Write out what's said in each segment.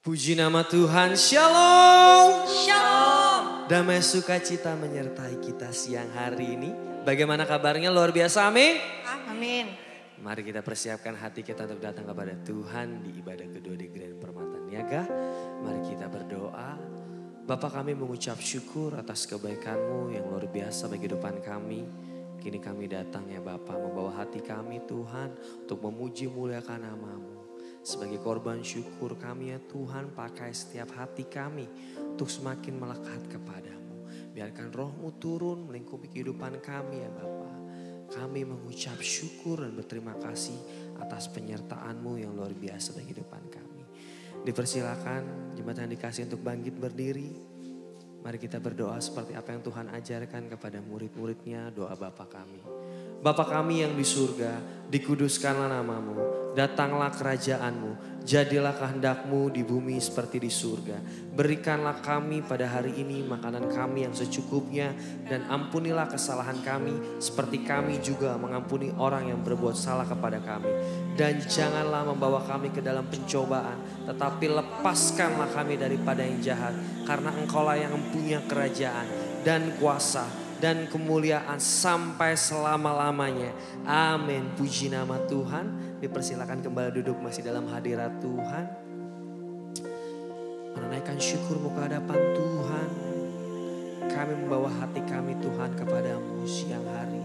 Puji nama Tuhan, Shalom. Shalom. Damai sukacita menyertai kita siang hari ini. Bagaimana kabarnya? Luar biasa, amin. Amin. Mari kita persiapkan hati kita untuk datang kepada Tuhan di ibadah kedua di Grand Permata Niaga. Mari kita berdoa. Bapa, kami mengucap syukur atas kebaikan-Mu yang luar biasa bagi kehidupan kami. Kini kami datang ya Bapa, membawa hati kami Tuhan untuk memuji muliakan nama-Mu. Sebagai korban syukur kami ya Tuhan, pakai setiap hati kami untuk semakin melekat kepadamu. Biarkan roh-Mu turun melingkupi kehidupan kami ya Bapa. Kami mengucap syukur dan berterima kasih atas penyertaan-Mu yang luar biasa bagi kehidupan kami. Dipersilakan jemaat yang dikasih untuk bangkit berdiri. Mari kita berdoa seperti apa yang Tuhan ajarkan kepada murid-muridnya, doa Bapa kami. Bapa kami yang di surga, dikuduskanlah nama-Mu, datanglah kerajaan-Mu, jadilah kehendak-Mu di bumi seperti di surga. Berikanlah kami pada hari ini makanan kami yang secukupnya, dan ampunilah kesalahan kami seperti kami juga mengampuni orang yang berbuat salah kepada kami. Dan janganlah membawa kami ke dalam pencobaan, tetapi lepaskanlah kami daripada yang jahat, karena Engkaulah yang mempunyai kerajaan dan kuasa dan kemuliaan sampai selama-lamanya. Amin. Puji nama Tuhan. Dipersilakan kembali duduk masih dalam hadirat Tuhan. Menunaikan syukur-Mu ke hadapan Tuhan. Kami membawa hati kami Tuhan kepada-Mu siang hari.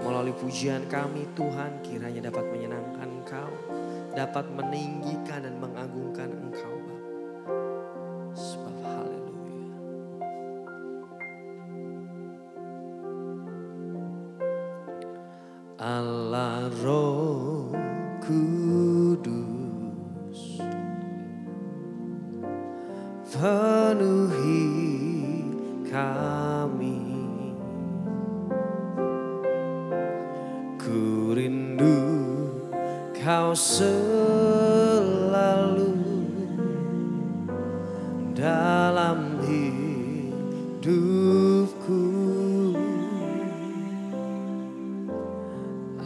Melalui pujian kami Tuhan, kiranya dapat menyenangkan Engkau, dapat meninggikan dan mengagungkan Engkau Bapa. Sebab haleluya. Allah Roh Kudus, penuhi kami. Ku rindu Kau selalu dalam hidupku.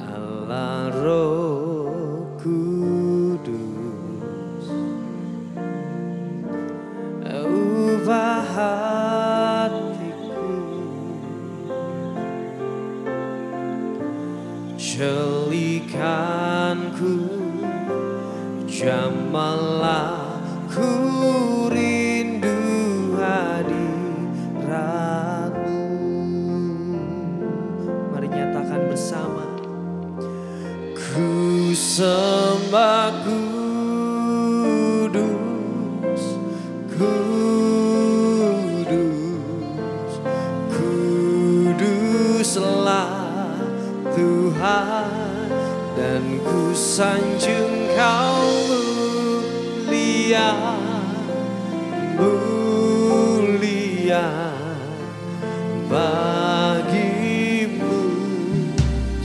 Allah Roh Kudus, ubah hatiku, jelikanku, jamalah ku rindu hadirat-Mu. Mari nyatakan bersama. Ku sembah kudus, kudus, kuduslah Tuhan, dan ku sanjung Kau mulia, mulia bagimu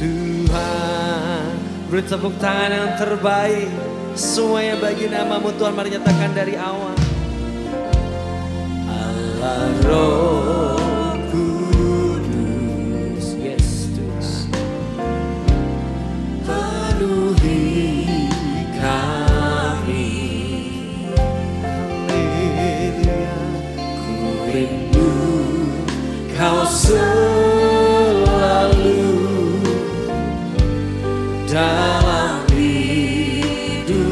Tuhan. Beri tepuk tangan yang terbaik semuanya bagi nama-Mu Tuhan. Mari nyatakan dari awal. Allah Roh Kudus, yes Tuhan, penuhi kami. Haleluya. Ku rindu Kau selalu dalam hidupku.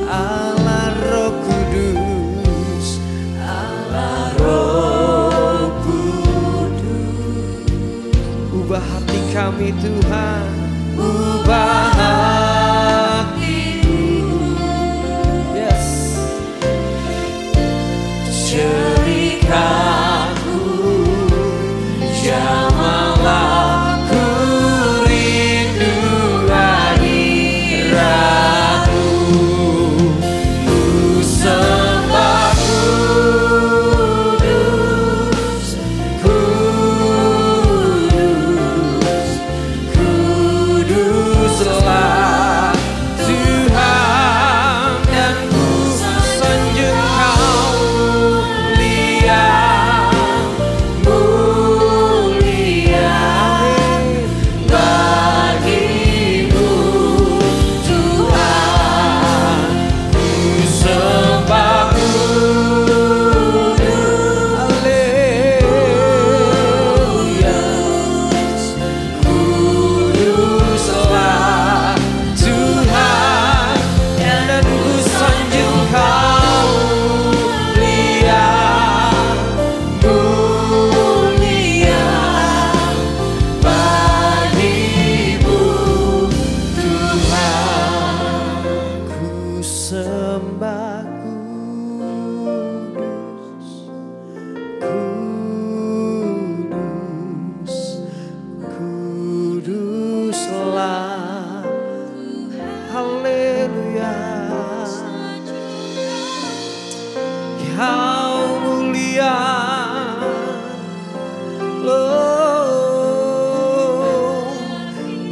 Allah Roh Kudus, Allah Roh Kudus, ubah hati kami Tuhan, ubah hatiku, yes, jerikanku, jamalah ku rindu hadirat-Mu. Ku sembah kudus, kudus, kuduslah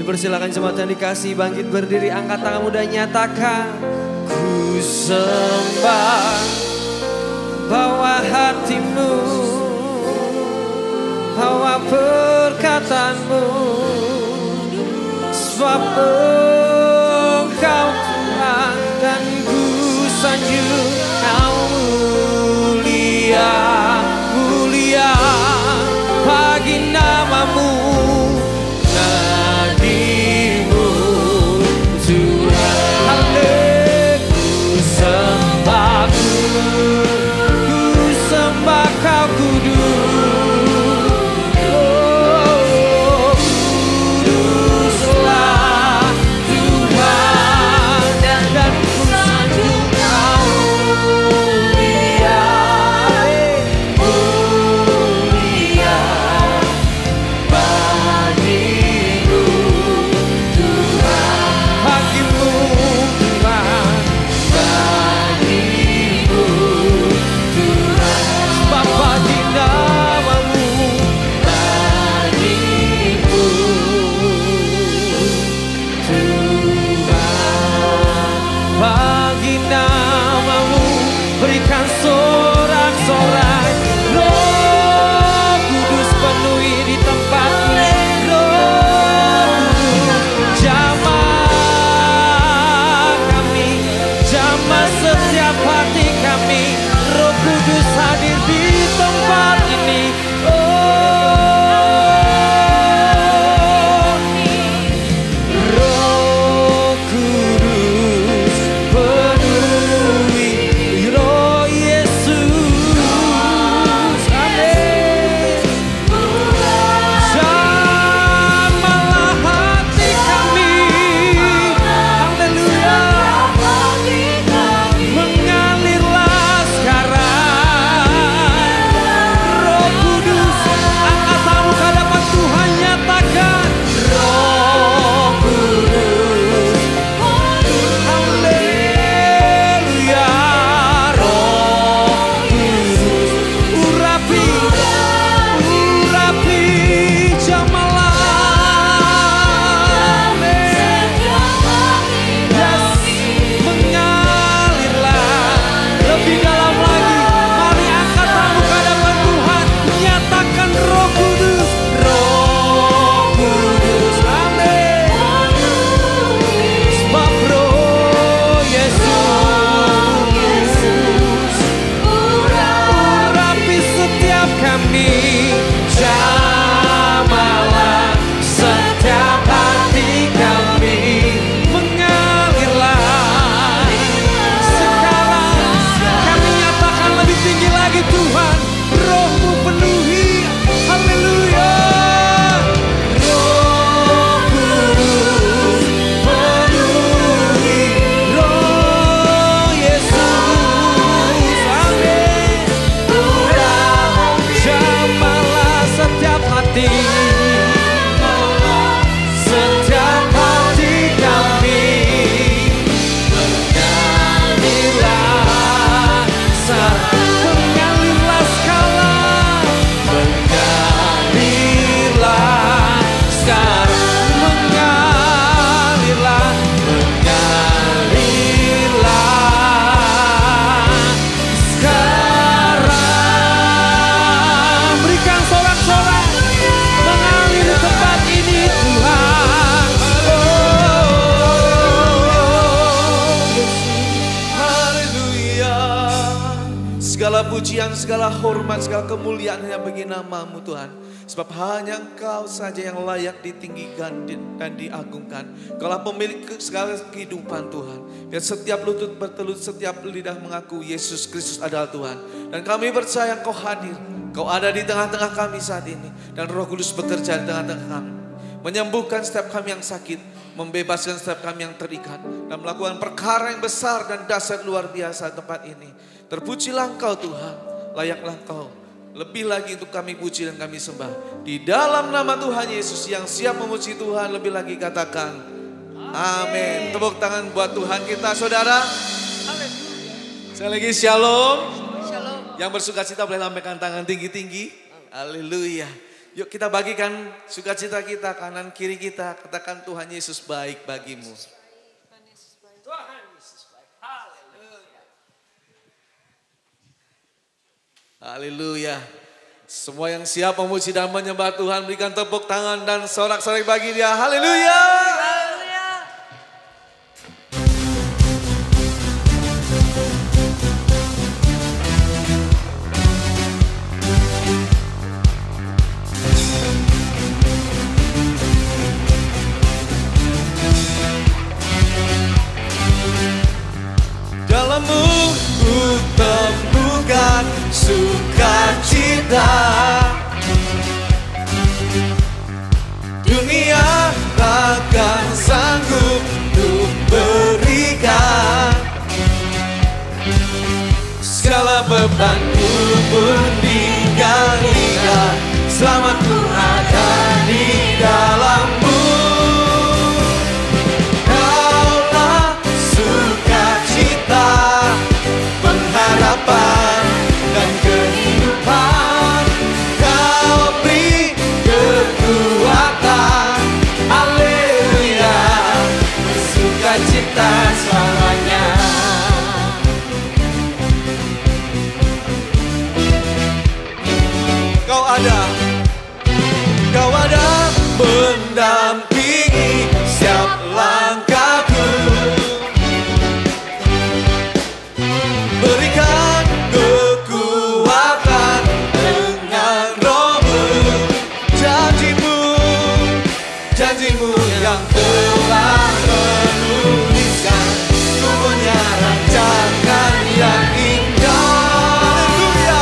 Dipersilakan jemaat yang dikasih bangkit berdiri, angkat tanganmu dan nyatakan. Ku sembah bawa hatimu, bawa perkataanmu, sebab Engkau Tuhan dan ku sanjung Kau mulia, mulia bagi namamu, nadimu Tuhan. Haleluya, ku sembah Kau kudus. Oh, kuduslah Tuhan dan ku sanjung Kau mulia, mulia bagimu Tuhan, bagimu Tuhan, bagimu Tuhan, sebab bagi namamu, bagimu Tuhan, bagi namamu berikan sorak-sorai. Roh Kudus penuhi di tempat ini, Roh Kudus jamah kami, jamah setiap hati kami. Roh Kudus hadir di tempat ini. Roh Kudus penuhi, Roh Yesus, amin. Jamahlah hati kami, haleluya. Mengalirlah sekarang Roh Kudus, angkat tanganmu ke hadapan Tuhan, nyatakan Roh Kudus, haleluya. Roh Kudus urapi, urapi jamahlah, yes, mengalirlah lebih dalam lagi. Mari angkat tanganmu ke hadapan Tuhan, nyatakan Roh Kudus, Roh Kudus, amin. Sebab Roh Yesus urapi setiap kami, jamahlah setiap hati kami, mengalirlah sekarang. Kami nyatakan lebih tinggi lagi Tuhan, Roh-Mu penuhi, haleluya. Roh Kudus penuhi, Roh Yesus, amin. Jamahlah setiap hati, setiap hati kami, mengalirlah mengalirlah sekarang, mengalirlah sekarang, mengalirlah, mengalirlah sekarang. Berikan sorak-sorak mengalir di tempat ini Tuhan. Haleluya. Segala pujian, segala hormat, segala kemuliaan hanya bagi namamu Tuhan. Sebab hanya Engkau saja yang layak ditinggikan dan diagungkan. Kaulah pemilik segala kehidupan Tuhan. Biar setiap lutut bertelut, setiap lidah mengaku Yesus Kristus adalah Tuhan. Dan kami percaya Engkau hadir. Engkau ada di tengah-tengah kami saat ini. Dan Roh Kudus bekerja di tengah-tengah kami. Menyembuhkan setiap kami yang sakit. Membebaskan setiap kami yang terikat. Dan melakukan perkara yang besar dan dahsyat luar biasa di tempat ini. Terpujilah Engkau Tuhan. Layaklah Engkau. Lebih lagi untuk kami puji dan kami sembah. Di dalam nama Tuhan Yesus yang siap memuji Tuhan, lebih lagi katakan amin. Tepuk tangan buat Tuhan kita saudara. Sekali lagi shalom. Shalom. Yang bersuka cita boleh lambaikan tangan tinggi-tinggi. Haleluya. Yuk kita bagikan sukacita kita, kanan kiri kita. Katakan Tuhan Yesus baik bagimu. Tuhan Yesus baik. Haleluya. Haleluya. Semua yang siap memuji dan menyembah Tuhan, berikan tepuk tangan dan sorak-sorai bagi Dia. Haleluya. Haleluya. Dalammu ku temukan sukacita. Dunia takkan sanggup untuk berikan. Segala bebanku pun tinggalkan. Selamatku ada di dalammu. Pengharapan dan kehidupan, Kau beri kekuatan. Haleluya, bersukacita selamanya. Kau ada mendampingi setiap langkahku. Berikan kekuatan dengan Roh-Mu. Janjimu yang telah menuliskan, Ku punya rancangan yang indah. Haleluya.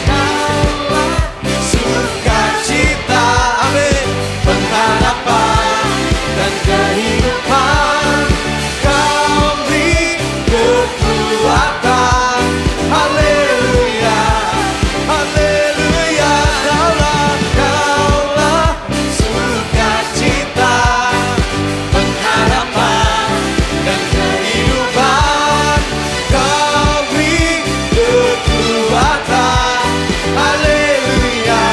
Kaulah sukacita, amin, pengharapan dan kehidupan. Kau beri kekuatan. Haleluya, haleluya. Kaulah sukacita, pengharapan dan kehidupan. Kau beri kekuatan. Haleluya,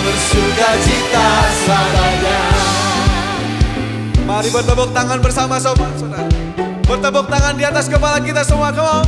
bersukacita selamanya. Mari bertepuk tangan bersama saudara. Bertepuk tangan di atas kepala kita semua, come on.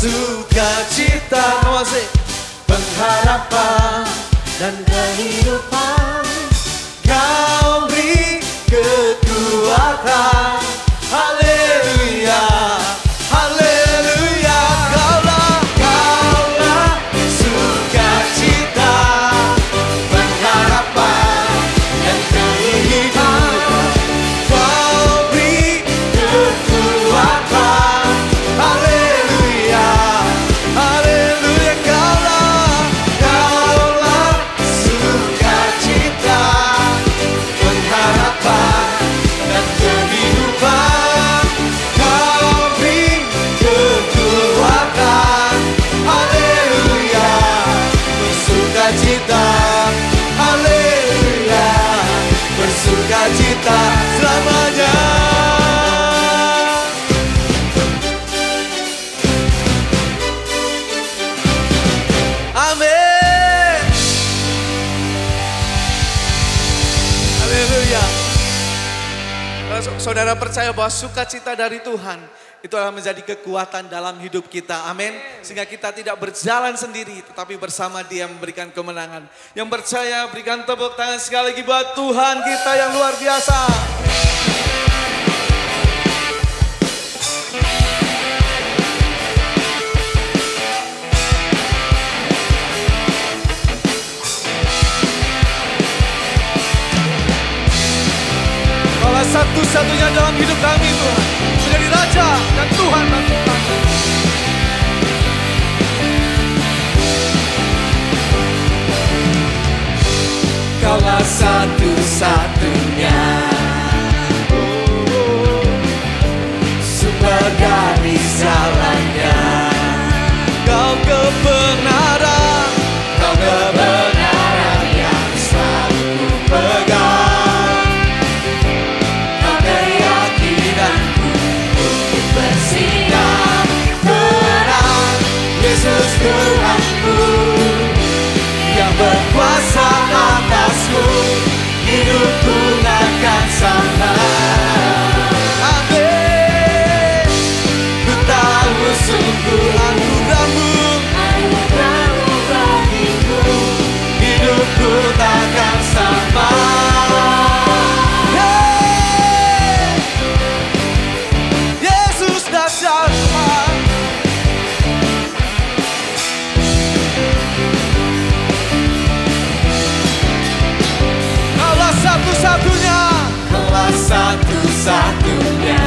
Sukacita, pengharapan dan kehidupan. Kau beri kekuatan. Haleluya, haleluya. Kaulah sukacita, pengharapan dan kehidupan. Kau beri kekuatan. Haleluya, haleluya. Kaulah sukacita, pengharapan dan kehidupan. Kau beri kekuatan. Haleluya, bersukacita. Haleluya, bersukacita selamanya. Amin. Haleluya. Kalau saudara percaya bahwa sukacita dari Tuhan itu adalah menjadi kekuatan dalam hidup kita. Amin. Sehingga kita tidak berjalan sendiri, tetapi bersama Dia memberikan kemenangan. Yang percaya berikan tepuk tangan sekali lagi buat Tuhan kita yang luar biasa. Kaulah satu-satunya dalam hidup kami, Tuhan. Menjadi Raja dan Tuhan bagi kami. Kau Kaulah satu-satunya sumber dari segalanya. Kau kebenaran, kau kebenaran yang selalu ku pegang. Kau keyakinanku untuk bersinar terang. Yesus Tuhanku yang berkuasa atasku, hidupku akan sama. Amin. Ku tahu sungguh anugerahmu bagiku, hidupku takkan sama. Yesus dahsyat. Kaulah satu-satunya, kaulah satu-satunya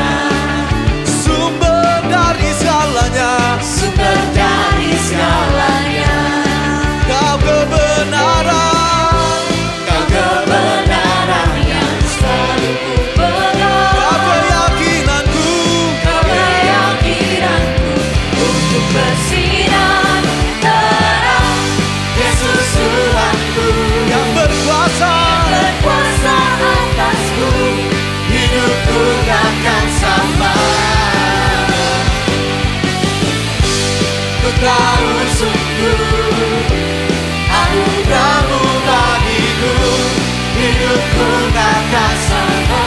sumber dari segalanya, sumber dari segalanya. Kau kebenaran, kau kebenaran yang selalu ku pegang. Kau keyakinanku, kau keyakinanku untuk bersinar terang. Yesus Tuhanku yang berkuasa atasku, hidupku takkan sama. Ku tahu sungguh anugerahmu bagiku, hidupku takkan sama.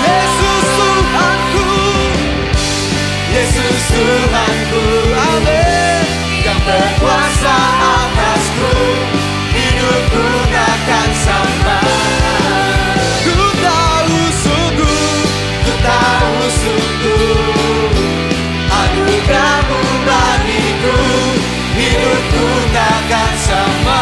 Yesus Tuhanku, Yesus Tuhanku, amin. Yang berkuasa atasku, hidupku takkan sama. Ku tahu sungguh anugerahmu bagiku, hidupku takkan sama.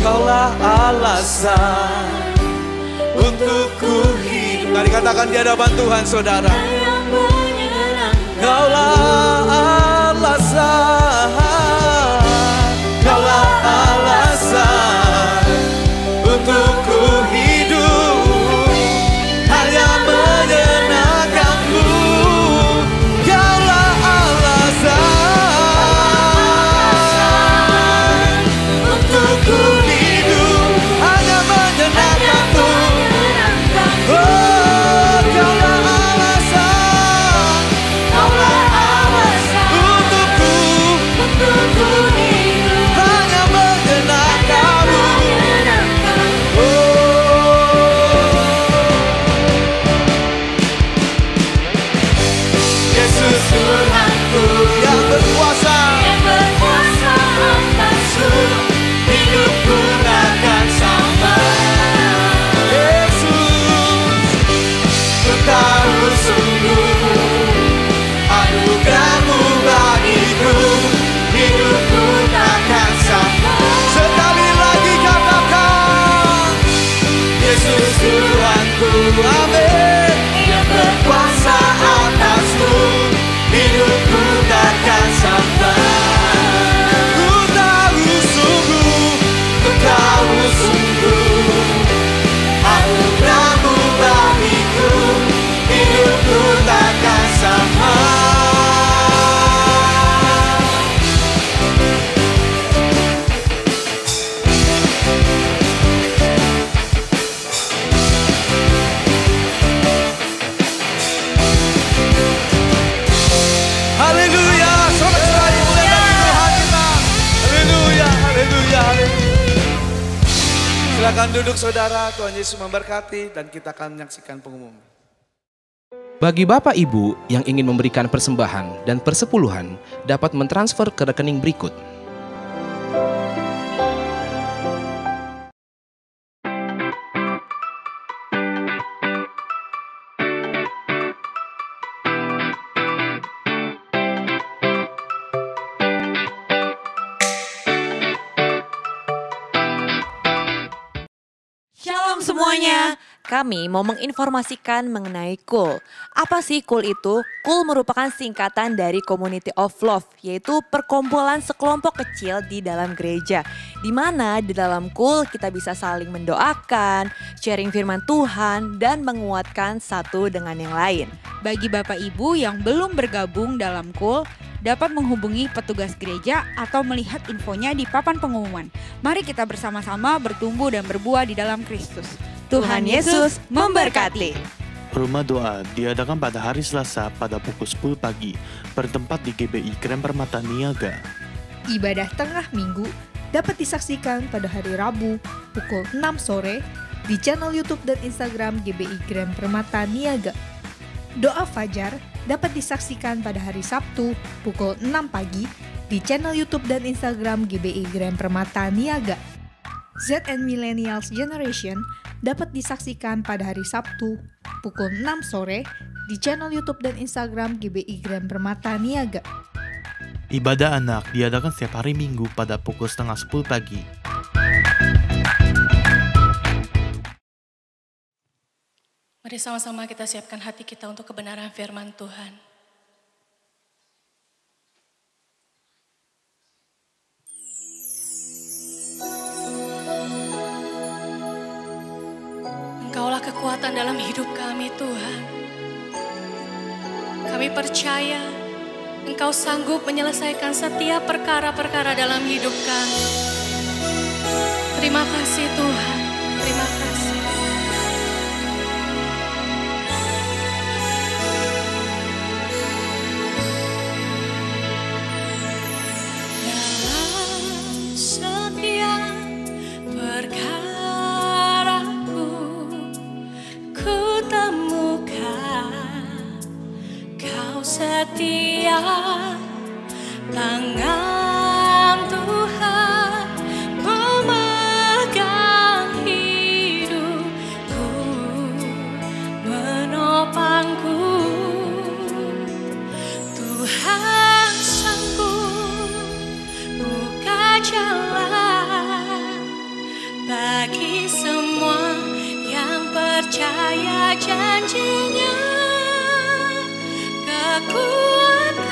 Kaulah alasan untuk ku hidup. Mari katakan di hadapan Tuhan, saudara. Kaulah alasan, kaulah alasan untuk ku hidup, hanya menyenangkanmu. Kaulah alasan untuk ku hidup, hanya menyenangkanmu. Oh, kaulah alasan untukku hidup, hanya menyenangkanmu. Yesus Tuhanku yang berkuasa atasku, hidupku takkan sama. Yesus, ku tahu sungguh anugerahmu bagiku, hidupku takkan sama. Sekali lagi katakan, Yesus Tuhanku, amin. Yang berkuasa atasku, hidupku takkan sama. Ku tahu sungguh anugerahmu bagiku, hidupku takkan sama. Haleluya, sorak-sorai muliakan Tuhan kita. Haleluya, haleluya, haleluya. Silakan duduk saudara, Tuhan Yesus memberkati dan kita akan menyaksikan pengumuman. Bagi Bapak Ibu yang ingin memberikan persembahan dan persepuluhan dapat mentransfer ke rekening berikut. semuanya. Kami mau menginformasikan mengenai KUL. Apa sih KUL itu? KUL merupakan singkatan dari Community of Love, yaitu perkumpulan sekelompok kecil di dalam gereja. Di mana di dalam KUL kita bisa saling mendoakan, sharing firman Tuhan, dan menguatkan satu dengan yang lain. Bagi Bapak Ibu yang belum bergabung dalam KUL, dapat menghubungi petugas gereja atau melihat infonya di papan pengumuman. Mari kita bersama-sama bertumbuh dan berbuah di dalam Kristus. Tuhan Yesus memberkati. Rumah doa diadakan pada hari Selasa pada pukul 10 pagi, bertempat di GBI Grand Permata Niaga. Ibadah tengah minggu dapat disaksikan pada hari Rabu pukul 6 sore di channel YouTube dan Instagram GBI Grand Permata Niaga. Doa Fajar dapat disaksikan pada hari Sabtu pukul 6 pagi di channel YouTube dan Instagram GBI Grand Permata Niaga. ZN Millennials Generation dapat disaksikan pada hari Sabtu pukul 6 sore di channel YouTube dan Instagram GBI Grand Permata Niaga. Ibadah anak diadakan setiap hari Minggu pada pukul setengah 10 pagi. Mari sama-sama kita siapkan hati kita untuk kebenaran firman Tuhan. Engkaulah kekuatan dalam hidup kami, Tuhan. Kami percaya Engkau sanggup menyelesaikan setiap perkara-perkara dalam hidup kami. Terima kasih Tuhan, terima kasih. Dalam setiap perkaraku, ku temukan Kau setia, tangan Tuhan memegang hidupku, menopangku. Tuhan sanggup buka jalan bagi semua yang percaya janjinya. Kekuatan,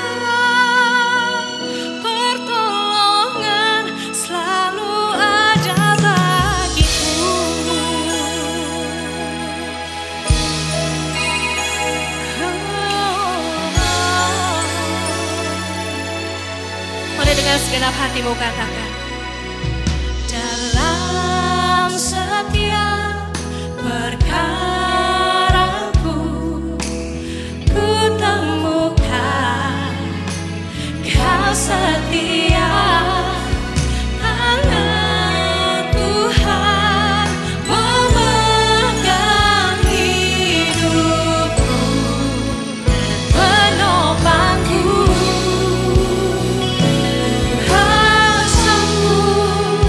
pertolongan selalu ada bagiku. Mari dengan segenap hatimu katakan. Dalam setiap perkaraku, ku temukan Kau setia, tangan Tuhan memegang hidupku, menopangku. Kau sanggup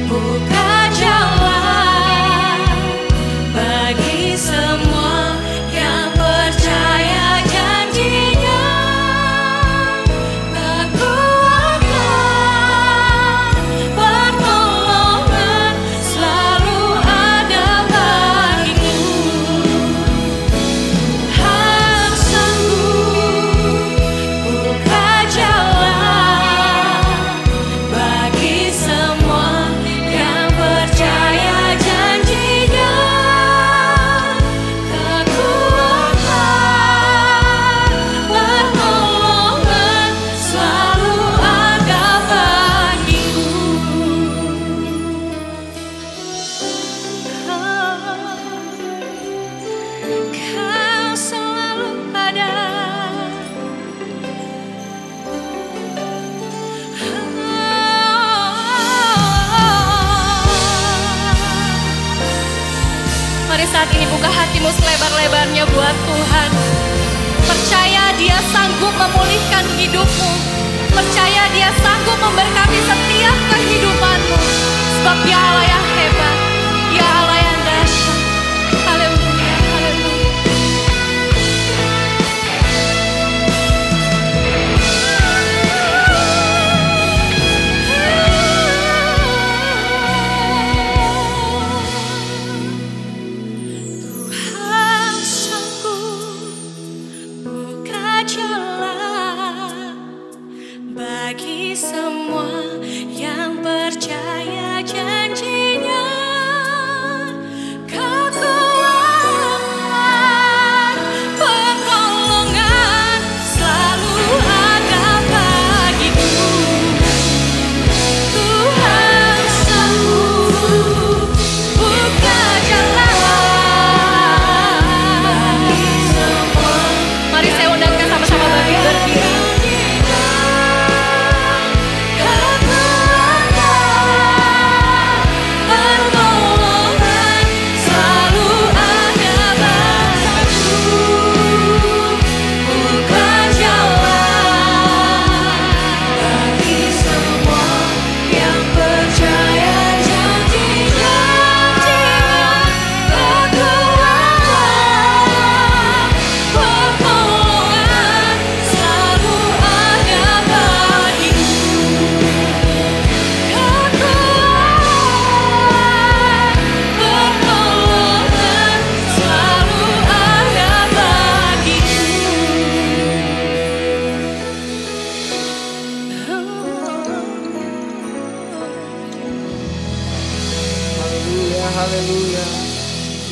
buka jalan bagi semua yang percaya janjinya. Kekuatan, pertolongan selalu ada bagiku. Tuhan sanggup buka jalan bagi semua yang percaya janjinya. Kekuatan, pertolongan selalu ada bagiku. Kau selalu ada. Mari saat ini buka hatimu selebar-lebarnya buat Tuhan. Percaya Dia sanggup memulihkan hidupmu. Percaya Dia sanggup memberkati setiap kehidupanmu. Sebab Dia Allah yang hebat, Dia Allah yang dahsyat. Haleluya, haleluya.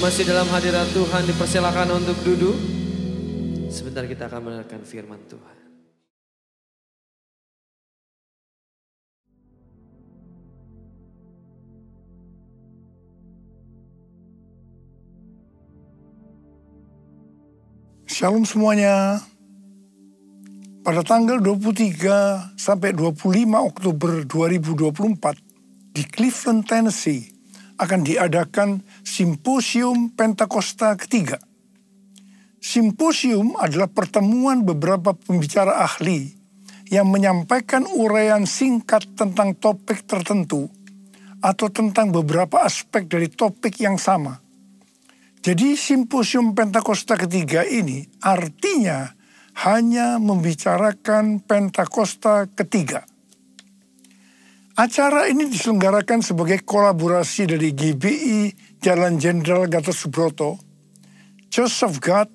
Masih dalam hadirat Tuhan, dipersilakan untuk duduk. Sebentar kita akan mendengarkan firman Tuhan. Shalom semuanya. Pada tanggal 23 sampai 25 Oktober 2024 di Cleveland, Tennessee akan diadakan Simposium Pentakosta ketiga. Simposium adalah pertemuan beberapa pembicara ahli yang menyampaikan uraian singkat tentang topik tertentu atau tentang beberapa aspek dari topik yang sama. Jadi Simposium Pentakosta ketiga ini artinya hanya membicarakan Pentakosta ketiga. Acara ini diselenggarakan sebagai kolaborasi dari GBI Jalan Jenderal Gatot Subroto, Church of God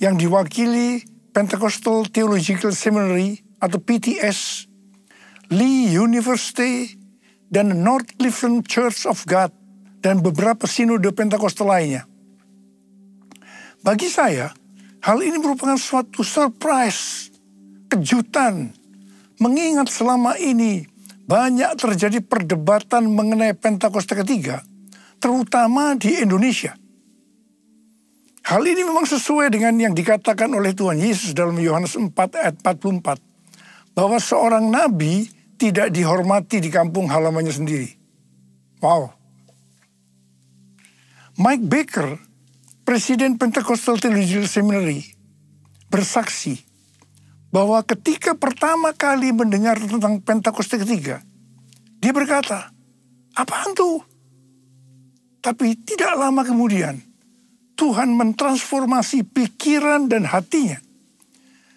yang diwakili Pentecostal Theological Seminary atau PTS, Lee University, dan North Cleveland Church of God, dan beberapa sinode Pentakostal lainnya. Bagi saya, hal ini merupakan suatu surprise, kejutan, mengingat selama ini banyak terjadi perdebatan mengenai Pentakosta ketiga, terutama di Indonesia. Hal ini memang sesuai dengan yang dikatakan oleh Tuhan Yesus dalam Yohanes 4 ayat 44, bahwa seorang nabi tidak dihormati di kampung halamannya sendiri. Wow. Mike Baker, Presiden Pentecostal Theological Seminary, bersaksi bahwa ketika pertama kali mendengar tentang Pentakosta ketiga, dia berkata, apaan tuh? Tapi tidak lama kemudian, Tuhan mentransformasi pikiran dan hatinya.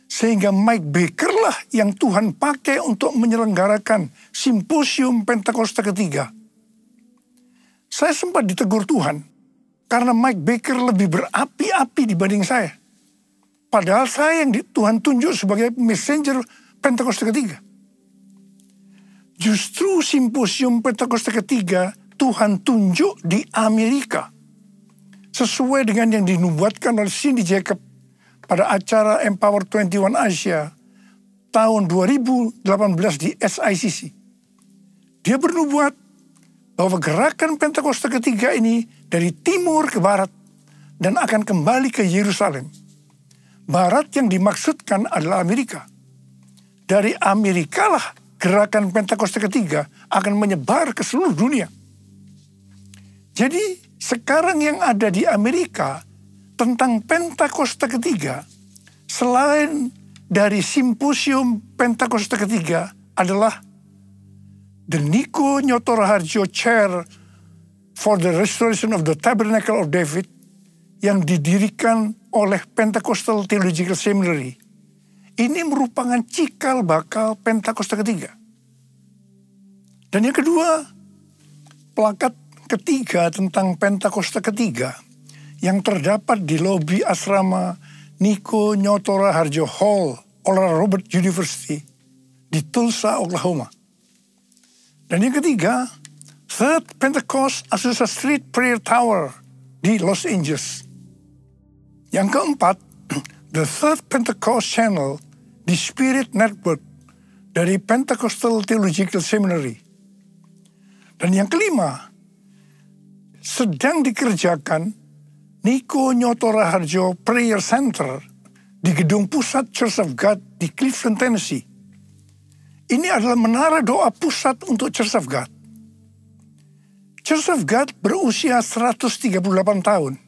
Sehingga Mike Baker lah yang Tuhan pakai untuk menyelenggarakan Simposium Pentakosta ketiga. Saya sempat ditegur Tuhan, karena Mike Baker lebih berapi-api dibanding saya. Padahal saya yang Tuhan tunjuk sebagai messenger Pentakosta ketiga. Justru Simposium Pentakosta ketiga Tuhan tunjuk di Amerika. Sesuai dengan yang dinubuatkan oleh Cindy Jacob pada acara Empower 21 Asia tahun 2018 di SICC. Dia bernubuat bahwa gerakan Pentakosta ketiga ini dari timur ke barat dan akan kembali ke Yerusalem. Barat yang dimaksudkan adalah Amerika. Dari Amerika lah gerakan Pentakosta ketiga akan menyebar ke seluruh dunia. Jadi sekarang yang ada di Amerika tentang Pentakosta ketiga, selain dari Simposium Pentakosta ketiga adalah the Niko Nyoto Raharjo Chair for the Restoration of the Tabernacle of David yang didirikan oleh Pentecostal Theological Seminary. Ini merupakan cikal bakal Pentakosta ketiga. Dan yang kedua, plakat ketiga tentang Pentakosta ketiga yang terdapat di lobi asrama Niko Nyoto Raharjo Hall, Oral Roberts University di Tulsa, Oklahoma. Dan yang ketiga, Third Pentecost Azusa Street Prayer Tower di Los Angeles. Yang keempat, The Third Pentecost Channel di Spirit Network dari Pentecostal Theological Seminary. Dan yang kelima, sedang dikerjakan Niko Nyoto Raharjo Prayer Center di gedung pusat Church of God di Cleveland, Tennessee. Ini adalah menara doa pusat untuk Church of God. Church of God berusia 138 tahun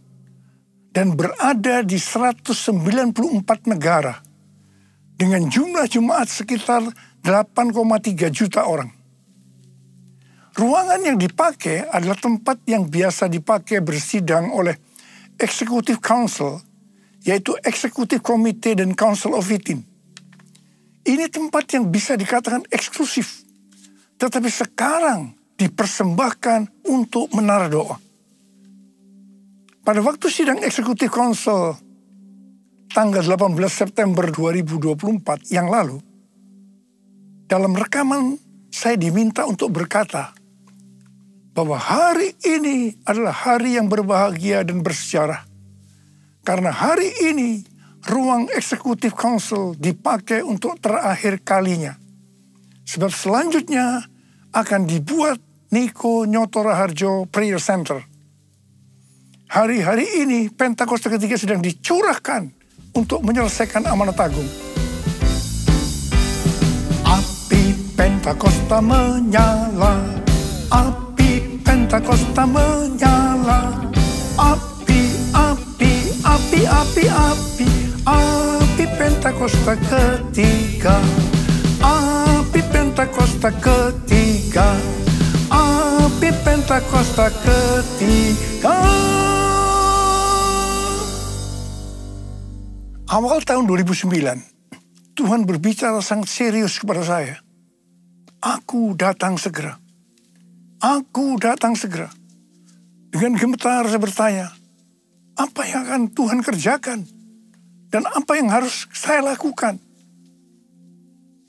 dan berada di 194 negara dengan jumlah jemaat sekitar 8,3 juta orang. Ruangan yang dipakai adalah tempat yang biasa dipakai bersidang oleh Executive Council, yaitu Executive Committee dan Council of 18. Ini tempat yang bisa dikatakan eksklusif, tetapi sekarang dipersembahkan untuk menara doa. Pada waktu sidang Executive Council tanggal 18 September 2024 yang lalu, dalam rekaman saya diminta untuk berkata bahwa hari ini adalah hari yang berbahagia dan bersejarah. Karena hari ini ruang Executive Council dipakai untuk terakhir kalinya. Sebab selanjutnya akan dibuat Niko Nyoto Raharjo Prayer Center. Hari-hari ini Pentakosta ketiga sedang dicurahkan untuk menyelesaikan amanat agung. Api Pentakosta menyala, api Pentakosta menyala, api, api, api, api, api, api Pentakosta ketiga, api Pentakosta ketiga, api Pentakosta ketiga. Awal tahun 2009, Tuhan berbicara sangat serius kepada saya. Aku datang segera. Aku datang segera. Dengan gemetar saya bertanya, apa yang akan Tuhan kerjakan? Dan apa yang harus saya lakukan?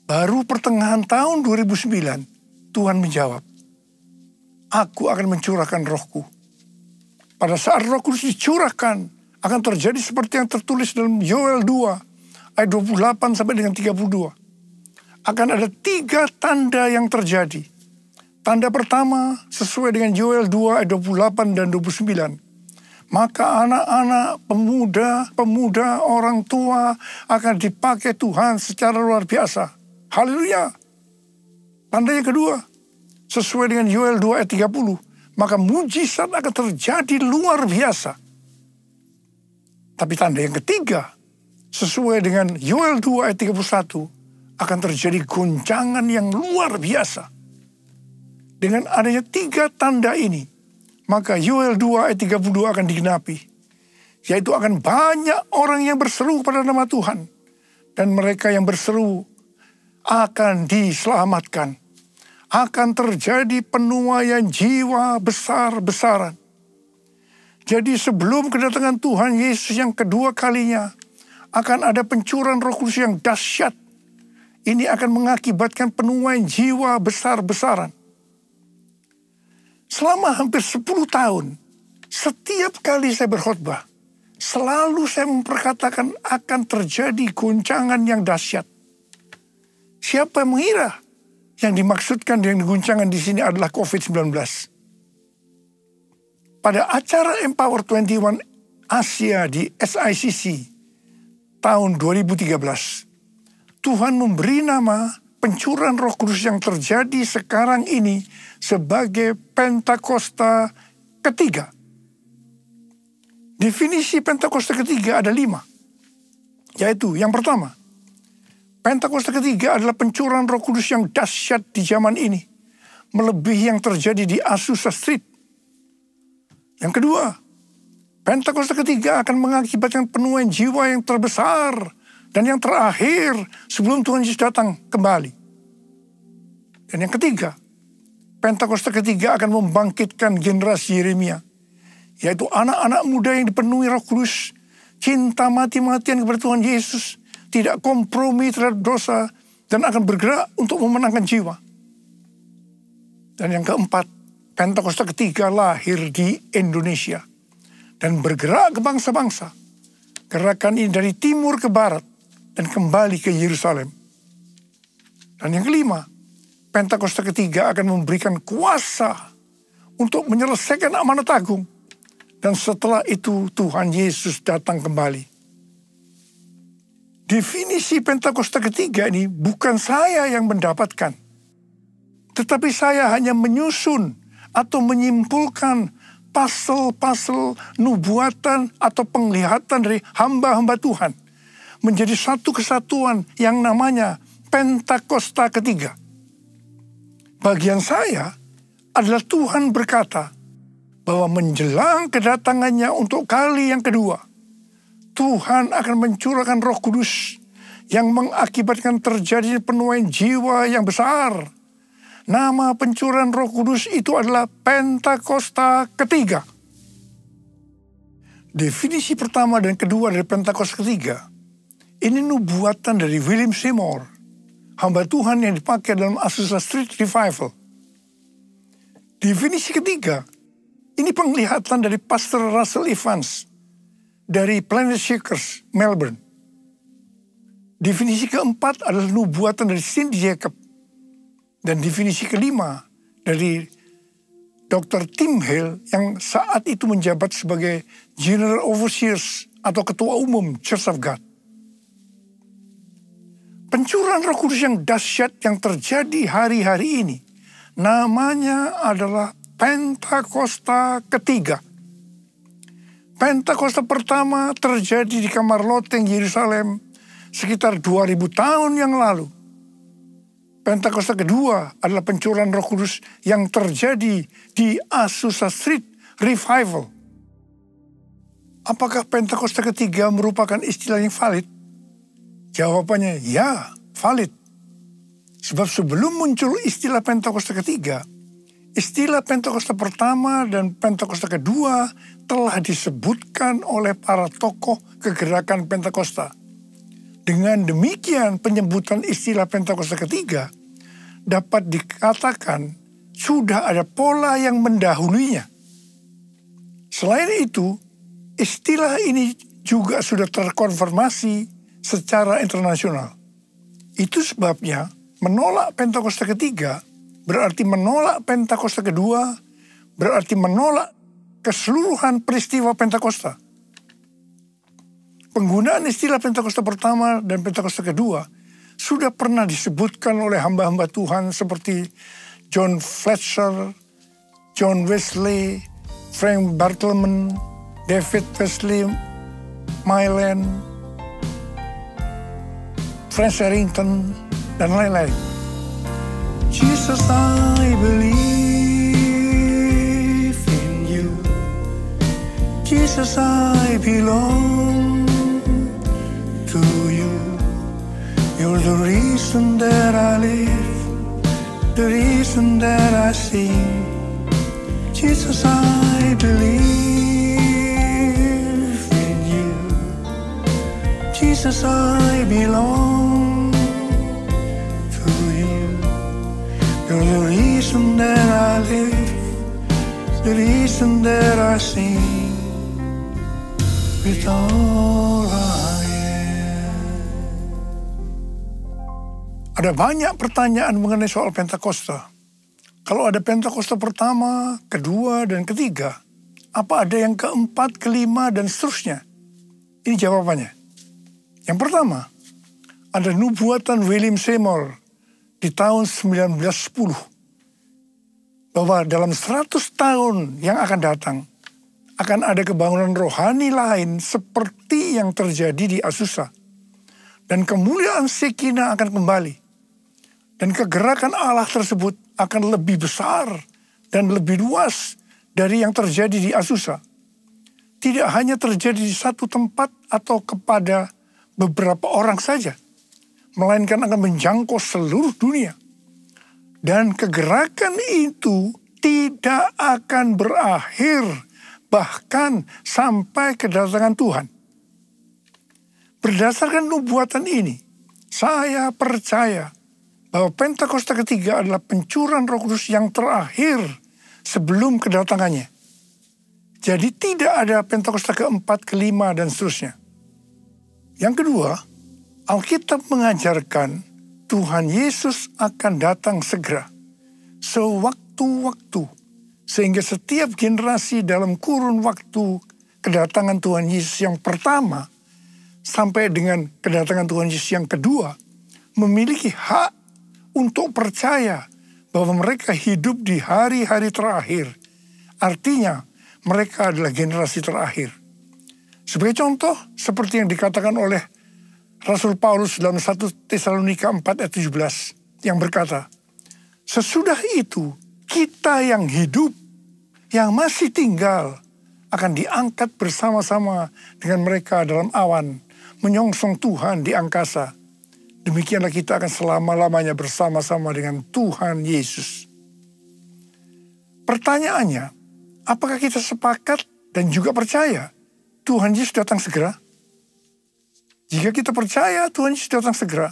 Baru pertengahan tahun 2009, Tuhan menjawab, aku akan mencurahkan rohku. Pada saat roh kudus dicurahkan, akan terjadi seperti yang tertulis dalam Yoel 2, ayat 28 sampai dengan 32. Akan ada 3 tanda yang terjadi. Tanda pertama sesuai dengan Yoel 2, ayat 28 dan 29. Maka anak-anak, pemuda, orang tua akan dipakai Tuhan secara luar biasa. Haleluya. Tanda yang kedua, sesuai dengan Yoel 2 ayat 30, maka mujizat akan terjadi luar biasa. Tapi tanda yang ketiga, sesuai dengan Yoel 2 ayat 31, akan terjadi goncangan yang luar biasa. Dengan adanya 3 tanda ini, maka Yoel 2 ayat 32 akan digenapi. Yaitu akan banyak orang yang berseru kepada nama Tuhan. Dan mereka yang berseru akan diselamatkan. Akan terjadi penuaian jiwa besar-besaran. Jadi sebelum kedatangan Tuhan Yesus yang kedua kalinya, akan ada pencurahan Roh Kudus yang dahsyat. Ini akan mengakibatkan penuaian jiwa besar-besaran. Selama hampir 10 tahun, setiap kali saya berkhotbah, selalu saya memperkatakan akan terjadi goncangan yang dahsyat. Siapa yang mengira yang dimaksudkan dengan goncangan di sini adalah COVID-19? Pada acara Empower 21 Asia di SICC tahun 2013, Tuhan memberi nama pencurahan Roh Kudus yang terjadi sekarang ini sebagai Pentakosta ketiga. Definisi Pentakosta ketiga ada 5. Yaitu yang pertama, Pentakosta ketiga adalah pencurahan Roh Kudus yang dahsyat di zaman ini, melebihi yang terjadi di Azusa Street. Yang kedua, Pentakosta ketiga akan mengakibatkan penuaian jiwa yang terbesar dan yang terakhir sebelum Tuhan Yesus datang kembali. Dan yang ketiga, Pentakosta ketiga akan membangkitkan generasi Yeremia, yaitu anak-anak muda yang dipenuhi Roh Kudus, cinta mati-matian kepada Tuhan Yesus, tidak kompromi terhadap dosa, dan akan bergerak untuk memenangkan jiwa. Dan yang keempat, Pentakosta ketiga lahir di Indonesia dan bergerak ke bangsa-bangsa. Gerakan ini dari timur ke barat dan kembali ke Yerusalem. Dan yang kelima, Pentakosta ketiga akan memberikan kuasa untuk menyelesaikan amanat agung. Dan setelah itu Tuhan Yesus datang kembali. Definisi Pentakosta ketiga ini bukan saya yang mendapatkan. Tetapi saya hanya menyusun atau menyimpulkan pasal-pasal nubuatan atau penglihatan dari hamba-hamba Tuhan menjadi satu kesatuan yang namanya Pentakosta ketiga. Bagian saya adalah Tuhan berkata bahwa menjelang kedatangannya untuk kali yang kedua, Tuhan akan mencurahkan Roh Kudus yang mengakibatkan terjadi penuaian jiwa yang besar. Nama pencurahan Roh Kudus itu adalah Pentakosta ketiga. Definisi pertama dan kedua dari Pentakosta ketiga, ini nubuatan dari William Seymour, hamba Tuhan yang dipakai dalam Azusa Street Revival. Definisi ketiga, ini penglihatan dari Pastor Russell Evans dari Planet Shakers, Melbourne. Definisi keempat adalah nubuatan dari Cindy Jacob. Dan definisi kelima dari Dr. Tim Hale yang saat itu menjabat sebagai General Overseers atau Ketua Umum Church of God. Pencurahan Roh Kudus yang dahsyat yang terjadi hari-hari ini namanya adalah Pentakosta ketiga. Pentakosta pertama terjadi di kamar loteng Yerusalem sekitar 2000 tahun yang lalu. Pentakosta kedua adalah pencurahan Roh Kudus yang terjadi di Azusa Street Revival. Apakah Pentakosta ketiga merupakan istilah yang valid? Jawabannya ya, valid. Sebab sebelum muncul istilah Pentakosta ketiga, istilah Pentakosta pertama dan Pentakosta kedua telah disebutkan oleh para tokoh kegerakan Pentakosta. Dengan demikian, penyebutan istilah Pentakosta ketiga dapat dikatakan sudah ada pola yang mendahulunya. Selain itu, istilah ini juga sudah terkonfirmasi secara internasional. Itu sebabnya menolak Pentakosta ketiga berarti menolak Pentakosta kedua, berarti menolak keseluruhan peristiwa Pentakosta. Penggunaan istilah Pentakosta pertama dan Pentakosta kedua sudah pernah disebutkan oleh hamba-hamba Tuhan seperti John Fletcher, John Wesley, Frank Bartleman, David Wesley, Mylan, Frank Harrington, dan lain-lain. Jesus, I believe in you. Jesus, I belong to you. You're the reason that I live, the reason that I sing. Jesus, I believe in you. Jesus, I belong to you. You're the reason that I live, the reason that I sing. With all I am. Ada banyak pertanyaan mengenai soal Pentakosta. Kalau ada Pentakosta pertama, kedua, dan ketiga, apa ada yang keempat, kelima, dan seterusnya? Ini jawabannya. Yang pertama, ada nubuatan William Seymour di tahun 1910. Bahwa dalam 100 tahun yang akan datang, akan ada kebangunan rohani lain seperti yang terjadi di Azusa. Dan kemuliaan Shekinah akan kembali. Dan kegerakan Allah tersebut akan lebih besar dan lebih luas dari yang terjadi di Azusa. Tidak hanya terjadi di satu tempat atau kepada beberapa orang saja, melainkan akan menjangkau seluruh dunia. Dan kegerakan itu tidak akan berakhir bahkan sampai kedatangan Tuhan. Berdasarkan nubuatan ini, saya percaya bahwa Pentakosta ketiga adalah pencurahan Roh Kudus yang terakhir sebelum kedatangannya. Jadi tidak ada Pentakosta keempat, kelima, dan seterusnya. Yang kedua, Alkitab mengajarkan Tuhan Yesus akan datang segera, sewaktu-waktu, sehingga setiap generasi dalam kurun waktu kedatangan Tuhan Yesus yang pertama sampai dengan kedatangan Tuhan Yesus yang kedua memiliki hak untuk percaya bahwa mereka hidup di hari-hari terakhir. Artinya mereka adalah generasi terakhir. Sebagai contoh, seperti yang dikatakan oleh Rasul Paulus dalam 1 Tesalonika 4 ayat 17 yang berkata, sesudah itu kita yang hidup, yang masih tinggal, akan diangkat bersama-sama dengan mereka dalam awan, menyongsong Tuhan di angkasa. Demikianlah kita akan selama-lamanya bersama-sama dengan Tuhan Yesus. Pertanyaannya, apakah kita sepakat dan juga percaya Tuhan Yesus datang segera? Jika kita percaya Tuhan Yesus datang segera,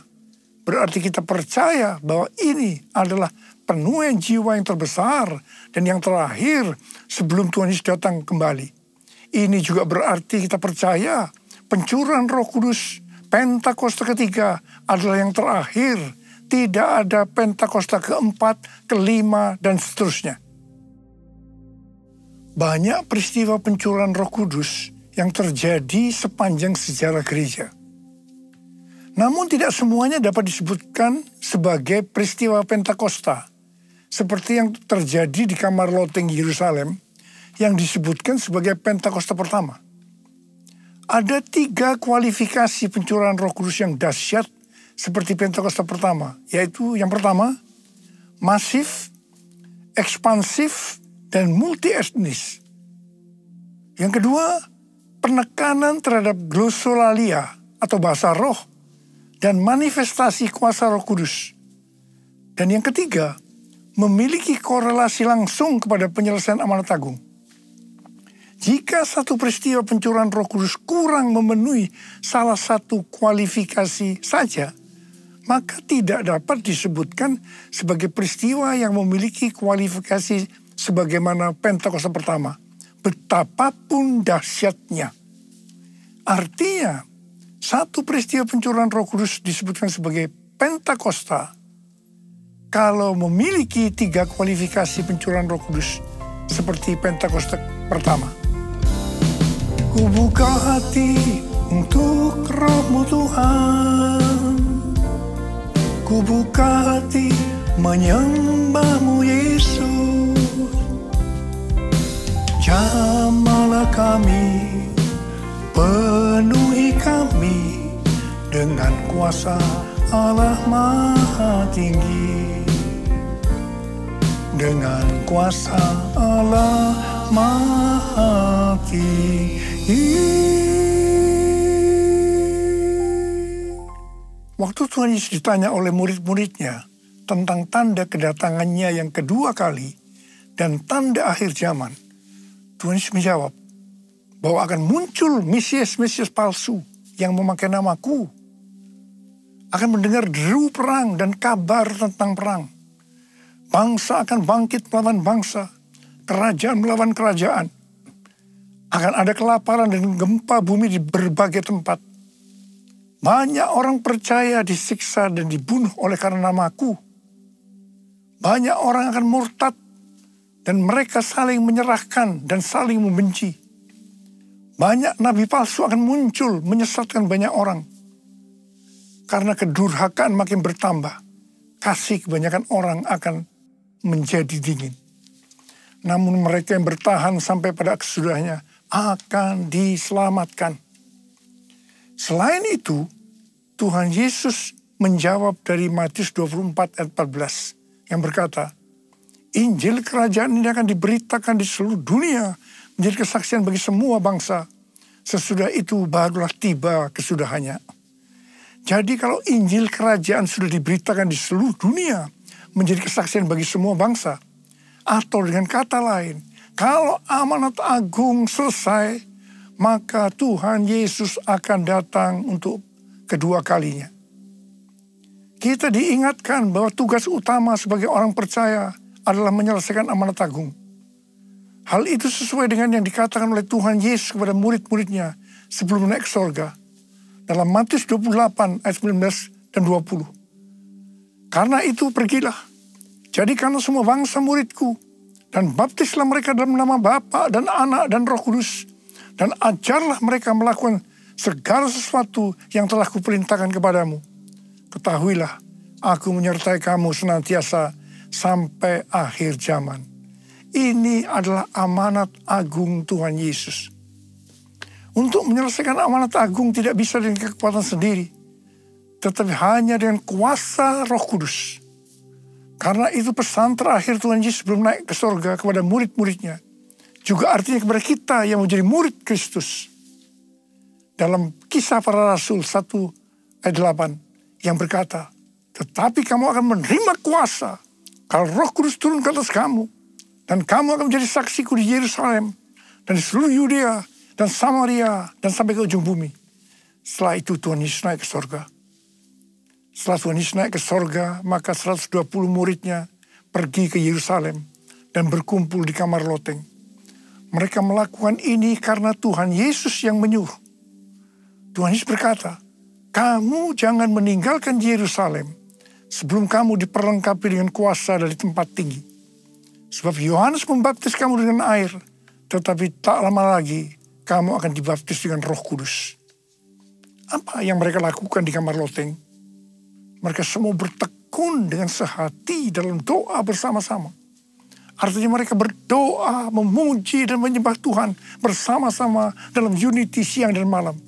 berarti kita percaya bahwa ini adalah penuh jiwa yang terbesar dan yang terakhir sebelum Tuhan Yesus datang kembali. Ini juga berarti kita percaya pencurahan Roh Kudus Pentakosta ketiga adalah yang terakhir. Tidak ada Pentakosta keempat, kelima, dan seterusnya. Banyak peristiwa pencurahan Roh Kudus yang terjadi sepanjang sejarah gereja. Namun tidak semuanya dapat disebutkan sebagai peristiwa Pentakosta, seperti yang terjadi di kamar loteng Yerusalem yang disebutkan sebagai Pentakosta pertama. Ada 3 kualifikasi pencurahan Roh Kudus yang dahsyat seperti Pentakosta pertama, yaitu yang pertama, masif, ekspansif, dan multi-etnis. Yang kedua, penekanan terhadap glosolalia atau bahasa roh dan manifestasi kuasa Roh Kudus. Dan yang ketiga, memiliki korelasi langsung kepada penyelesaian amanat agung. Jika satu peristiwa pencurahan Roh Kudus kurang memenuhi salah satu kualifikasi saja, maka tidak dapat disebutkan sebagai peristiwa yang memiliki kualifikasi sebagaimana Pentakosta pertama, betapapun dahsyatnya. Artinya, satu peristiwa pencurahan Roh Kudus disebutkan sebagai Pentakosta kalau memiliki 3 kualifikasi pencurahan Roh Kudus seperti Pentakosta pertama. Ku buka hati untuk Roh-Mu Tuhan, ku buka hati menyembah-Mu Yesus. Jamahlah kami, penuhi kami dengan kuasa Allah Maha Tinggi. Dengan kuasa Allah Maha Tinggi. Waktu Tuhan Yesus ditanya oleh murid-muridnya tentang tanda kedatangannya yang kedua kali dan tanda akhir zaman, Tuhan Yesus menjawab bahwa akan muncul Mesias-Mesias palsu yang memakai namaku, akan mendengar deru perang dan kabar tentang perang. Bangsa akan bangkit melawan bangsa, kerajaan melawan kerajaan. Akan ada kelaparan dan gempa bumi di berbagai tempat. Banyak orang percaya disiksa dan dibunuh oleh karena namaku. Banyak orang akan murtad dan mereka saling menyerahkan dan saling membenci. Banyak nabi palsu akan muncul menyesatkan banyak orang. Karena kedurhakaan makin bertambah, kasih kebanyakan orang akan menjadi dingin. Namun mereka yang bertahan sampai pada kesudahnya akan diselamatkan. Selain itu, Tuhan Yesus menjawab dari Matius 24 ayat 14 yang berkata, Injil kerajaan ini akan diberitakan di seluruh dunia menjadi kesaksian bagi semua bangsa. Sesudah itu barulah tiba kesudahannya. Jadi kalau Injil kerajaan sudah diberitakan di seluruh dunia menjadi kesaksian bagi semua bangsa, atau dengan kata lain, kalau amanat agung selesai, maka Tuhan Yesus akan datang untuk kedua kalinya. Kita diingatkan bahwa tugas utama sebagai orang percaya adalah menyelesaikan amanat agung. Hal itu sesuai dengan yang dikatakan oleh Tuhan Yesus kepada murid-muridnya sebelum naik ke sorga. Dalam Matius 28 ayat 19 dan 20. Karena itu pergilah, jadikanlah semua bangsa muridku, dan baptislah mereka dalam nama Bapa dan Anak dan Roh Kudus, dan ajarlah mereka melakukan segala sesuatu yang telah kuperintahkan kepadamu. Ketahuilah, aku menyertai kamu senantiasa sampai akhir zaman. Ini adalah amanat agung Tuhan Yesus. Untuk menyelesaikan amanat agung tidak bisa dengan kekuatan sendiri, tetapi hanya dengan kuasa Roh Kudus. Karena itu pesan terakhir Tuhan Yesus sebelum naik ke sorga kepada murid-muridnya, juga artinya kepada kita yang menjadi murid Kristus. Dalam Kisah Para Rasul 1 ayat 8 yang berkata, tetapi kamu akan menerima kuasa kalau Roh Kudus turun ke atas kamu, dan kamu akan menjadi saksiku di Yerusalem dan di seluruh Yudea dan Samaria dan sampai ke ujung bumi. Setelah itu Tuhan Yesus naik ke sorga. Setelah Tuhan Yesus naik ke sorga, maka 120 muridnya pergi ke Yerusalem dan berkumpul di kamar loteng. Mereka melakukan ini karena Tuhan Yesus yang menyuruh. Tuhan Yesus berkata, kamu jangan meninggalkan Yerusalem sebelum kamu diperlengkapi dengan kuasa dari tempat tinggi. Sebab Yohanes membaptis kamu dengan air, tetapi tak lama lagi kamu akan dibaptis dengan Roh Kudus. Apa yang mereka lakukan di kamar loteng? Mereka semua bertekun dengan sehati dalam doa bersama-sama. Artinya mereka berdoa, memuji dan menyembah Tuhan bersama-sama dalam unity siang dan malam.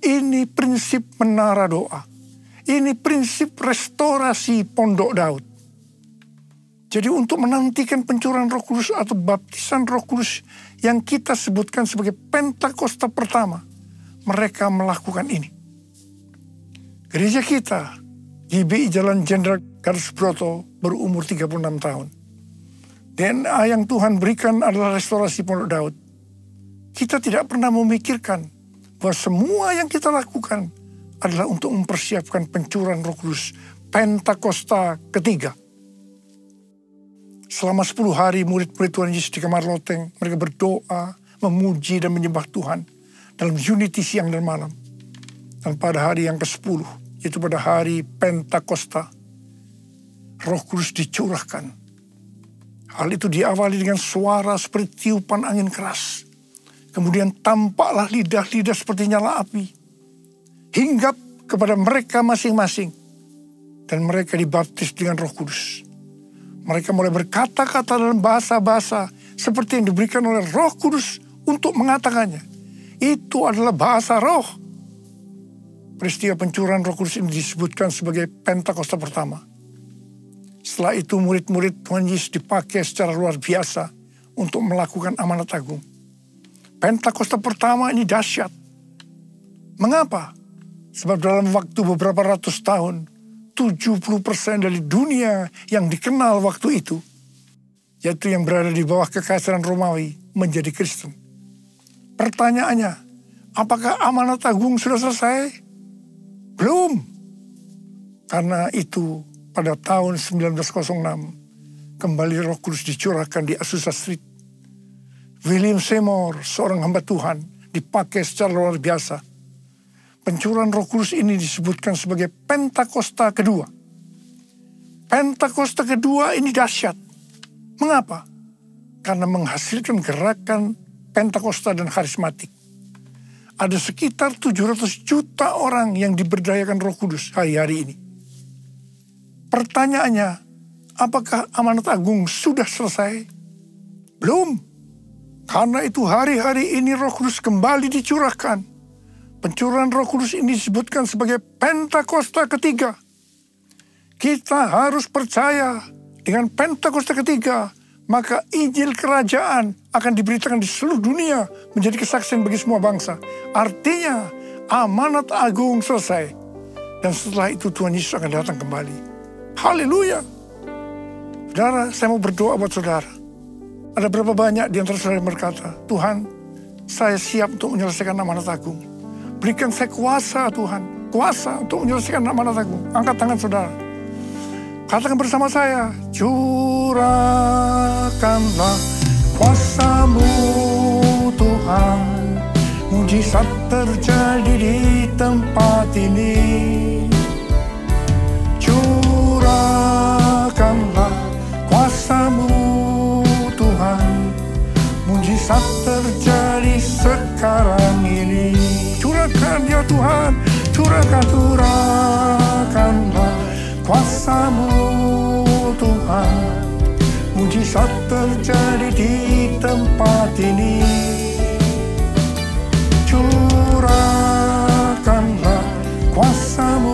Ini prinsip menara doa. Ini prinsip restorasi pondok Daud. Jadi untuk menantikan pencurahan Roh Kudus atau baptisan Roh Kudus yang kita sebutkan sebagai Pentakosta pertama, mereka melakukan ini. Gereja kita, GBI Jalan Jenderal Gatot Subroto, berumur 36 tahun. DNA yang Tuhan berikan adalah restorasi pondok Daud. Kita tidak pernah memikirkan bahwa semua yang kita lakukan adalah untuk mempersiapkan pencurahan Roh Kudus Pentakosta ketiga. Selama 10 hari murid-murid Tuhan Yesus di kamar loteng, mereka berdoa, memuji dan menyembah Tuhan dalam unity siang dan malam. Dan pada hari yang ke-10, yaitu pada hari Pentakosta, Roh Kudus dicurahkan. Hal itu diawali dengan suara seperti tiupan angin keras. Kemudian tampaklah lidah-lidah seperti nyala api, hinggap kepada mereka masing-masing. Dan mereka dibaptis dengan Roh Kudus. Mereka mulai berkata-kata dalam bahasa-bahasa seperti yang diberikan oleh Roh Kudus untuk mengatakannya. Itu adalah bahasa roh. Peristiwa pencurahan Roh Kudus ini disebutkan sebagai Pentakosta pertama. Setelah itu murid-murid Tuhan Yesus dipakai secara luar biasa untuk melakukan amanat agung. Pentakosta pertama ini dahsyat. Mengapa? Sebab dalam waktu beberapa ratus tahun, 70% dari dunia yang dikenal waktu itu, yaitu yang berada di bawah kekaisaran Romawi, menjadi Kristen. Pertanyaannya, apakah amanat agung sudah selesai? Belum. Karena itu pada tahun 1906, kembali Roh Kudus dicurahkan di Azusa Street. William Seymour, seorang hamba Tuhan, dipakai secara luar biasa. Pencurahan Roh Kudus ini disebutkan sebagai Pentakosta kedua. Pentakosta kedua ini dahsyat. Mengapa? Karena menghasilkan gerakan Pentakosta dan karismatik. Ada sekitar 700 juta orang yang diberdayakan Roh Kudus hari-hari ini. Pertanyaannya, apakah amanat agung sudah selesai? Belum. Karena itu hari-hari ini Roh Kudus kembali dicurahkan. Pencurahan Roh Kudus ini disebutkan sebagai Pentakosta ketiga. Kita harus percaya dengan Pentakosta ketiga, maka Injil Kerajaan akan diberitakan di seluruh dunia menjadi kesaksian bagi semua bangsa. Artinya amanat agung selesai. Dan setelah itu Tuhan Yesus akan datang kembali. Haleluya. Saudara, saya mau berdoa buat saudara. Ada berapa banyak di antara saudara yang berkata, Tuhan, saya siap untuk menyelesaikan amanat agung. Berikan saya kuasa Tuhan, kuasa untuk menyelesaikan amanat agung. Angkat tangan saudara. Katakan bersama saya, curahkanlah kuasa-Mu Tuhan. Mujizat terjadi di tempat ini. Curahkanlah kuasa-Mu Tuhan. Mujizat terjadi sekarang ini. Curahkan ya Tuhan, curahkanlah kuasa-Mu Tuhan. Mujizat terjadi di tempat ini. Curahkanlah kuasa-Mu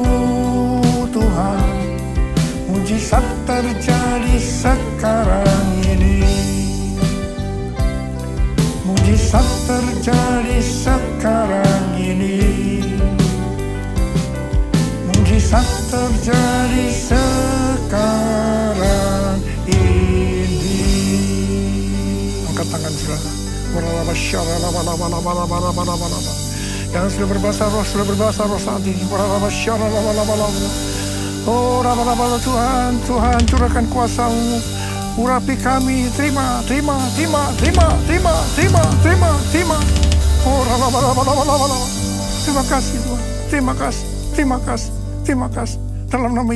Tuhan. Mujizat terjadi sekarang ini. Mujizat terjadi sekarang ini. Mujizat terjadi sekarang ini. Angkat tangan saudara. Yang sudah berbahasa roh saat ini. Oh, Tuhan, Tuhan, curahkan kuasa-Mu. Urapi kami, terima. Oh, terima kasih Tuhan, terima kasih. Dalam nama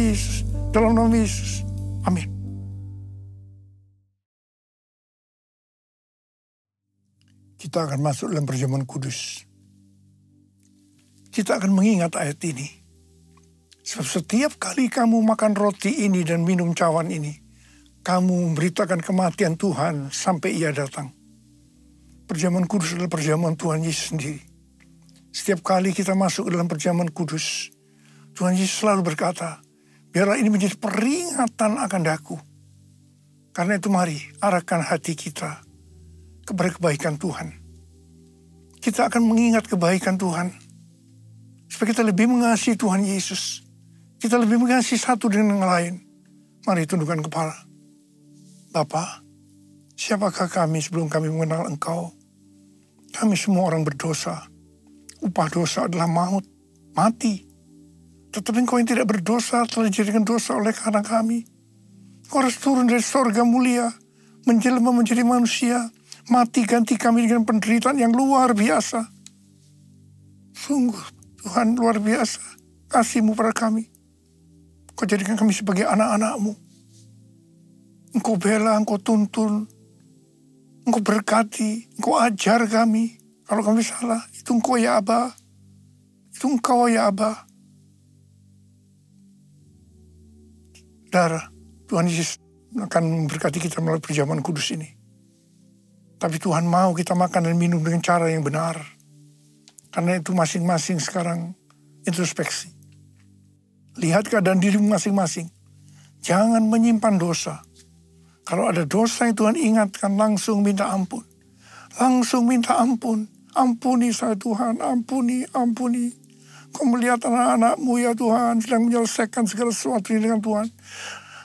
Yesus, amin. Kita akan masuk dalam perjamuan kudus. Kita akan mengingat ayat ini. Sebab setiap kali kamu makan roti ini dan minum cawan ini, kamu memberitakan kematian Tuhan sampai Ia datang. Perjamuan kudus adalah perjamuan Tuhan Yesus sendiri. Setiap kali kita masuk dalam perjamuan kudus, Tuhan Yesus selalu berkata, biarlah ini menjadi peringatan akan daku. Karena itu mari arahkan hati kita kepada kebaikan Tuhan. Kita akan mengingat kebaikan Tuhan. Supaya kita lebih mengasihi Tuhan Yesus. Kita lebih mengasihi satu dengan yang lain. Mari tundukkan kepala. Bapa, siapakah kami sebelum kami mengenal Engkau? Kami semua orang berdosa. Upah dosa adalah maut, mati. Tetapi Engkau yang tidak berdosa telah dijadikan dosa oleh karena kami. Engkau harus turun dari sorga mulia, menjelma menjadi manusia, mati ganti kami dengan penderitaan yang luar biasa. Sungguh Tuhan luar biasa kasih-Mu pada kami. Engkau jadikan kami sebagai anak-anak-Mu. Engkau bela, Engkau tuntun, Engkau berkati, Engkau ajar kami. Kalau kami salah, itu Engkau ya Aba. Itu Engkau ya Aba. Darah, Tuhan Yesus akan memberkati kita melalui perjamuan kudus ini. Tapi Tuhan mau kita makan dan minum dengan cara yang benar. Karena itu masing-masing sekarang introspeksi. Lihat keadaan dirimu masing-masing. Jangan menyimpan dosa. Kalau ada dosa yang Tuhan ingatkan, langsung minta ampun. Langsung minta ampun. Ampuni saya Tuhan, ampuni. Kau melihat anak-anak-Mu ya Tuhan, sedang menyelesaikan segala sesuatu dengan Tuhan.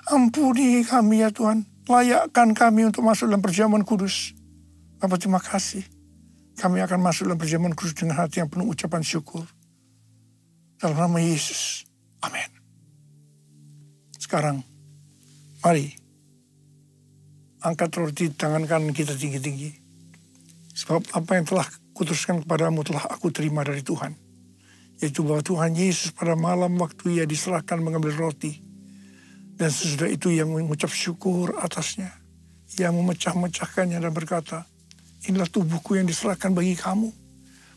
Ampuni kami ya Tuhan. Layakkan kami untuk masuk dalam perjamuan kudus. Bapak terima kasih. Kami akan masuk dalam perjamuan kudus dengan hati yang penuh ucapan syukur. Dalam nama Yesus. Amin. Sekarang, mari. Angkat roti di tangan kanan kita tinggi-tinggi. Sebab apa yang telah kuteruskan kepadamu telah aku terima dari Tuhan. Yaitu bahwa Tuhan Yesus pada malam waktu Ia diserahkan mengambil roti. Dan sesudah itu Ia mengucap syukur atasnya. Ia memecah-mecahkannya dan berkata, inilah tubuhku yang diserahkan bagi kamu.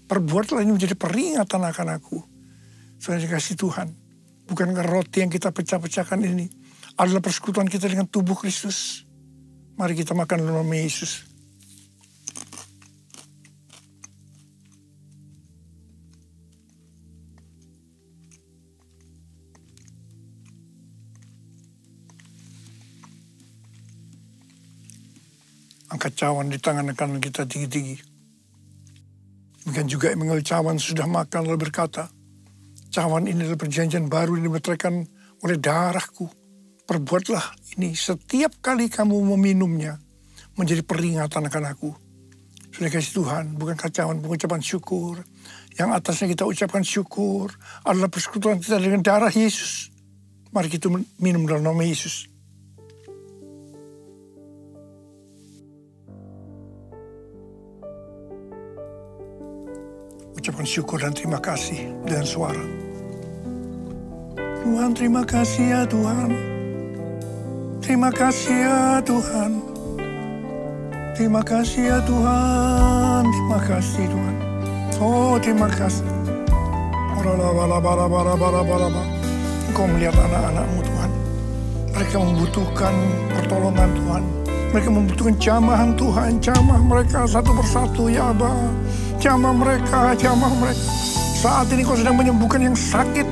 Perbuatlah ini menjadi peringatan akan aku. Saudara dikasih Tuhan. Bukankah roti yang kita pecah-pecahkan ini adalah persekutuan kita dengan tubuh Kristus? Mari kita makan dalam nama Yesus. Angkat cawan di tangan kanan kita tinggi-tinggi. Demikian juga yang mengambil cawan sudah makan lalu berkata, cawan ini adalah perjanjian baru yang dimeteraikan oleh darahku. Perbuatlah ini setiap kali kamu meminumnya menjadi peringatan akan aku. Sudah kasih Tuhan, bukan cawan pengucapan syukur. Yang atasnya kita ucapkan syukur adalah persekutuan kita dengan darah Yesus. Mari kita minum dalam nama Yesus. Ucapkan syukur dan terima kasih dengan suara. Tuhan, terima kasih ya Tuhan. Terima kasih ya Tuhan. Terima kasih ya Tuhan. Terima kasih Tuhan. Oh terima kasih. Engkau melihat anak-anak-Mu Tuhan. Mereka membutuhkan pertolongan Tuhan. Mereka membutuhkan jamahan Tuhan. Jamah mereka satu persatu ya Aba. Jamah mereka. Saat ini Kau sedang menyembuhkan yang sakit.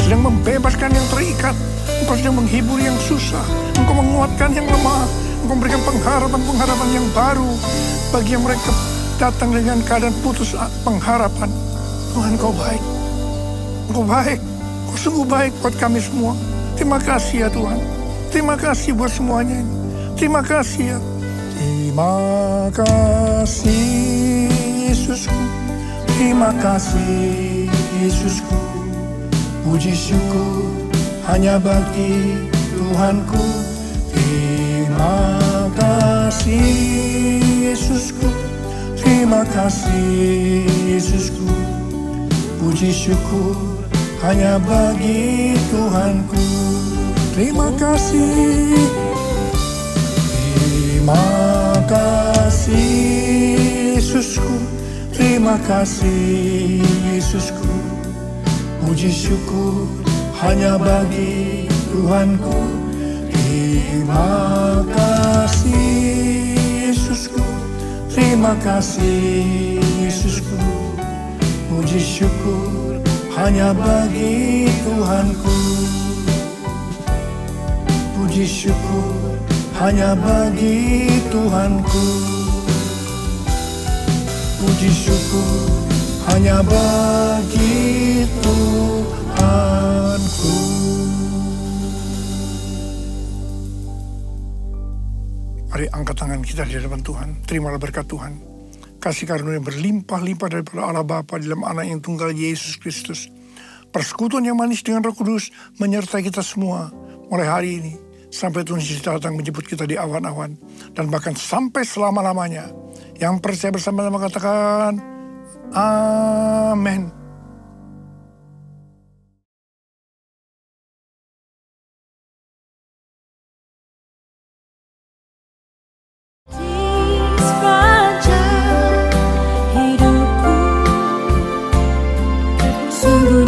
Sedang membebaskan yang terikat. Engkau sedang menghibur yang susah. Engkau menguatkan yang lemah. Engkau memberikan pengharapan yang baru. Bagi yang mereka datang dengan keadaan putus pengharapan. Tuhan Kau baik. Engkau baik. Kau sungguh baik buat kami semua. Terima kasih ya Tuhan. Terima kasih buat semuanya ini. Terima kasih ya. Terima kasih Yesusku. Terima kasih Yesusku. Puji syukur hanya bagi Tuhanku. Terima Terima kasih Yesusku, terima kasih Yesusku. Puji syukur hanya bagi Tuhanku. Terima kasih. Terima kasih Yesusku, terima kasih Yesusku. Puji syukur hanya bagi Tuhanku. Terima kasih Yesusku, terima kasih Yesusku. Puji syukur hanya bagi Tuhanku. Puji syukur hanya bagi Tuhanku. Puji syukur hanya bagi Tuhanku. Mari angkat tangan kita di hadapan Tuhan. Terimalah berkat Tuhan. Kasih karunia berlimpah-limpah daripada Allah Bapa di dalam Anak yang tunggal Yesus Kristus. Persekutuan yang manis dengan Roh Kudus menyertai kita semua mulai hari ini sampai Tuhan Yesus datang menjemput kita di awan-awan dan bahkan sampai selama-lamanya. Yang percaya bersama-sama katakan amin. Sungguh